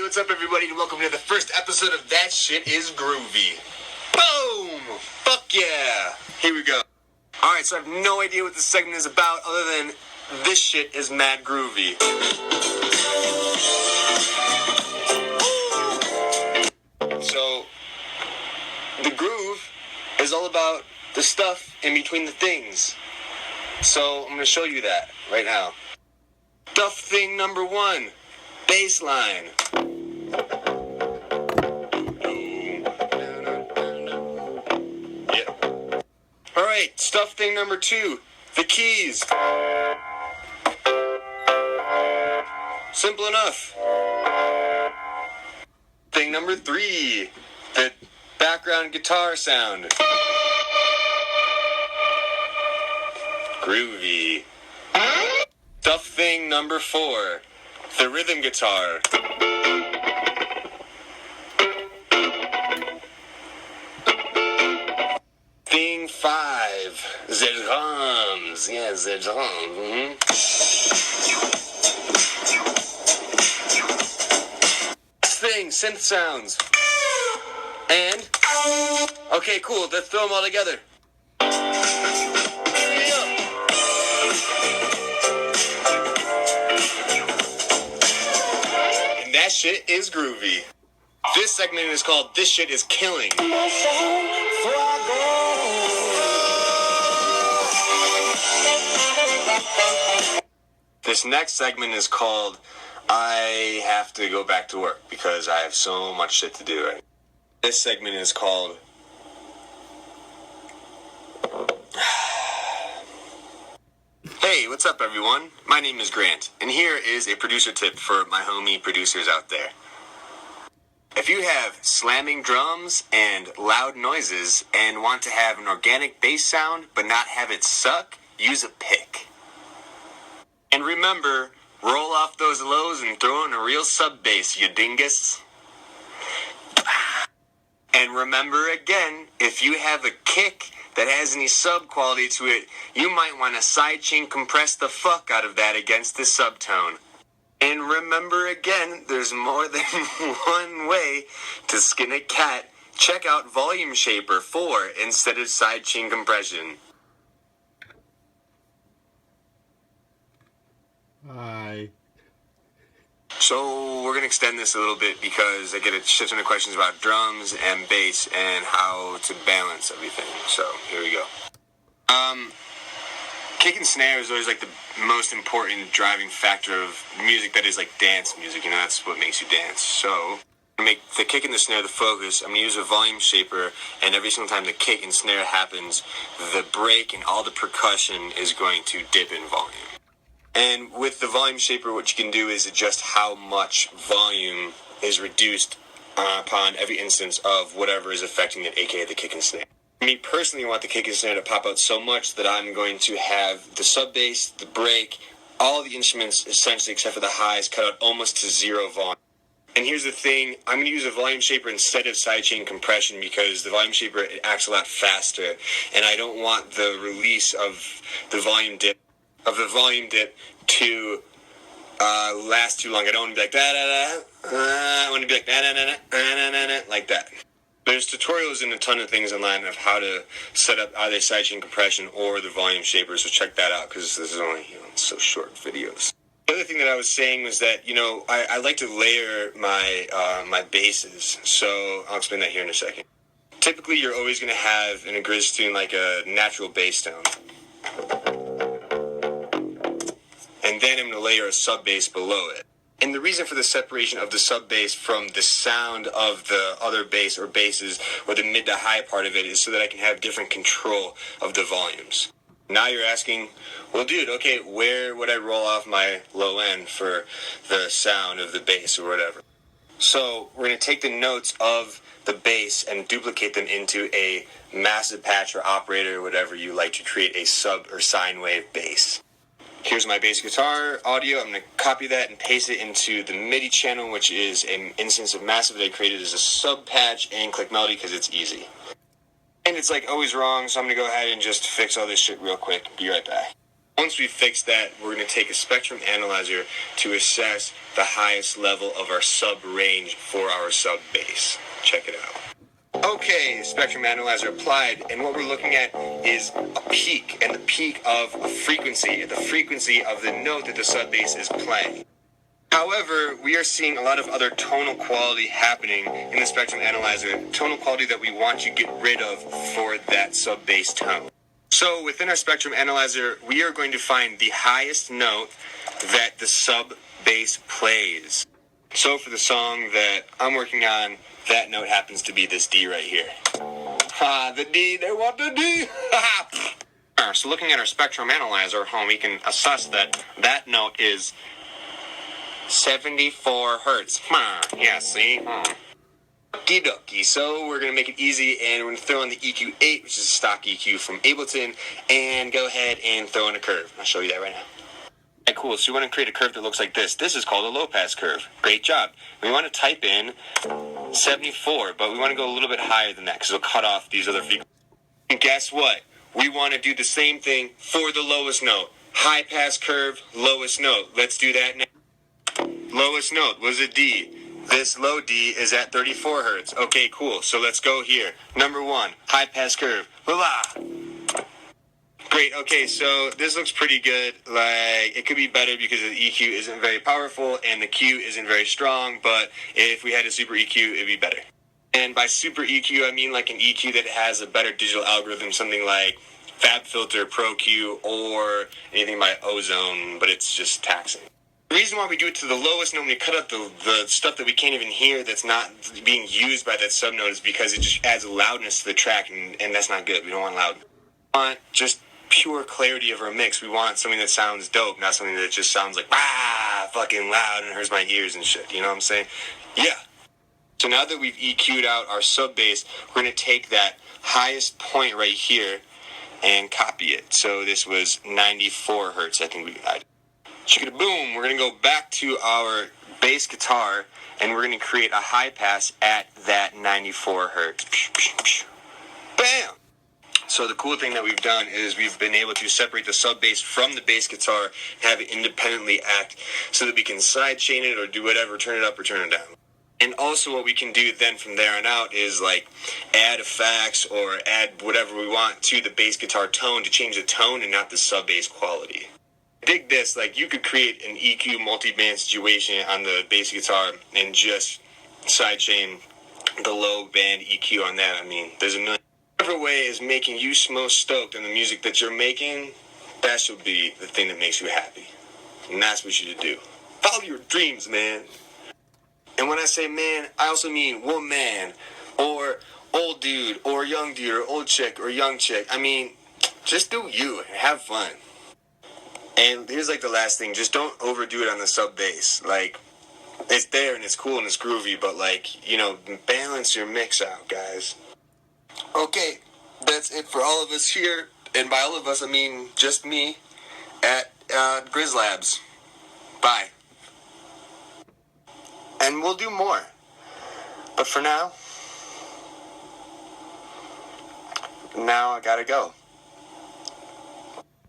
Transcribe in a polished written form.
what's up everybody, and welcome to the first episode of That Shit Is Groovy. Boom! Fuck yeah! Here we go. Alright, so I have no idea what this segment is about other than this shit is mad groovy. So, the groove is all about the stuff in between the things. So, I'm going to show you that right now. Stuff thing number one, bass line. Yep. Alright, stuff thing number two, the keys. Simple enough. Thing number three, the background guitar sound. Groovy. Stuff thing number four, the rhythm guitar. Thing five, the drums. Yeah, the drums. Thing, synth sounds. And, okay, cool, let's throw them all together. And that shit is groovy. This segment is called This Shit Is Killing. This next segment is called I have to go back to work because I have so much shit to do right now. This segment is called Hey, what's up everyone? My name is Grant, and here is a producer tip for my homie producers out there. If you have slamming drums and loud noises and want to have an organic bass sound but not have it suck, use a pick. And remember, roll off those lows and throw in a real sub bass, you dingus. And remember again, if you have a kick that has any sub quality to it, you might want to sidechain compress the fuck out of that against the subtone. And remember again, there's more than one way to skin a cat. Check out Volume Shaper 4 instead of sidechain compression. Hi. So we're going to extend this a little bit because I get a shit ton of questions about drums and bass and how to balance everything. So here we go. Kick and snare is always like the most important driving factor of music that is like dance music. You know, that's what makes you dance. So to make the kick and the snare the focus, I'm going to use a volume shaper, and every single time the kick and snare happens, the break and all the percussion is going to dip in volume. And with the volume shaper, what you can do is adjust how much volume is reduced upon every instance of whatever is affecting it, aka the kick and snare. Me personally, I want the kick and snare to pop out so much that I'm going to have the sub bass, the break, all the instruments essentially except for the highs cut out almost to zero volume. And here's the thing, I'm going to use a volume shaper instead of sidechain compression because the volume shaper it acts a lot faster, and I don't want the release of the volume dip to last too long. I don't want to be like I want to be like like that. There's tutorials and a ton of things online of how to set up either sidechain compression or the volume shaper, so check that out because this is only so short videos. The other thing that I was saying was that I like to layer my my basses, so I'll explain that here in a second. Typically, you're always going to have in a Griz tune like a natural bass tone. And then I'm going to layer a sub bass below it. And the reason for the separation of the sub bass from the sound of the other bass or basses or the mid to high part of it is so that I can have different control of the volumes. Now you're asking, well dude, okay, where would I roll off my low end for the sound of the bass or whatever? So we're going to take the notes of the bass and duplicate them into a massive patch or operator or whatever you like to create a sub or sine wave bass. Here's my bass guitar audio. I'm going to copy that and paste it into the MIDI channel, which is an instance of Massive that I created as a sub patch and click melody because it's easy. And it's like always wrong, so I'm going to go ahead and just fix all this shit real quick. Be right back. Once we fix that, we're going to take a spectrum analyzer to assess the highest level of our sub range for our sub bass. Check it out. Okay, spectrum analyzer applied, and what we're looking at is a peak, and the peak of a frequency, the frequency of the note that the sub bass is playing. However, we are seeing a lot of other tonal quality happening in the spectrum analyzer, tonal quality that we want to get rid of for that sub bass tone. So within our spectrum analyzer, we are going to find the highest note that the sub bass plays. So for the song that I'm working on, that note happens to be this D right here. The D, they want the D. So looking at our spectrum analyzer, we can assess that that note is 74 hertz. Yeah, see? Okie dokie. So we're going to make it easy, and we're going to throw in the EQ8, which is a stock EQ from Ableton, and go ahead and throw in a curve. I'll show you that right now. Alright, cool. So we want to create a curve that looks like this. This is called a low-pass curve. Great job. We want to type in 74, but we want to go a little bit higher than that because it'll cut off these other frequencies. And guess what? We want to do the same thing for the lowest note. High-pass curve, lowest note. Let's do that now. Lowest note was a D. This low D is at 34 hertz. Okay, cool. So let's go here. Number 1, high pass curve. La. Great. Okay, so this looks pretty good. Like, it could be better because the EQ isn't very powerful and the Q isn't very strong, but if we had a super EQ, it'd be better. And by super EQ, I mean like an EQ that has a better digital algorithm, something like FabFilter, Pro Q, or anything by Ozone, but it's just taxing. The reason why we do it to the lowest note when we cut out the stuff that we can't even hear that's not being used by that subnote is because it just adds loudness to the track, and that's not good. We don't want loud. We want just pure clarity of our mix. We want something that sounds dope, not something that just sounds like, fucking loud and hurts my ears and shit. You know what I'm saying? Yeah. So now that we've EQ'd out our sub bass, we're going to take that highest point right here and copy it. So this was 94 hertz, I think we got. Boom, we're going to go back to our bass guitar, and we're going to create a high pass at that 94 hertz. Bam! So the cool thing that we've done is we've been able to separate the sub bass from the bass guitar and have it independently act so that we can sidechain it or do whatever, turn it up or turn it down. And also what we can do then from there on out is like add effects or add whatever we want to the bass guitar tone to change the tone and not the sub bass quality. Dig this, like you could create an EQ multi-band situation on the bass guitar and just sidechain the low band EQ on that. I mean, there's a million. Whatever way is making you most stoked in the music that you're making, that should be the thing that makes you happy. And that's what you should do. Follow your dreams, man. And when I say man, I also mean woman, or old dude, or young dude, or old chick, or young chick. I mean, just do you and have fun. And here's like the last thing, just don't overdo it on the sub bass. Like, it's there and it's cool and it's groovy, but like, you know, balance your mix out, guys. Okay, that's it for all of us here. And by all of us, I mean just me at Griz Labs. Bye. And we'll do more. But for now I gotta go.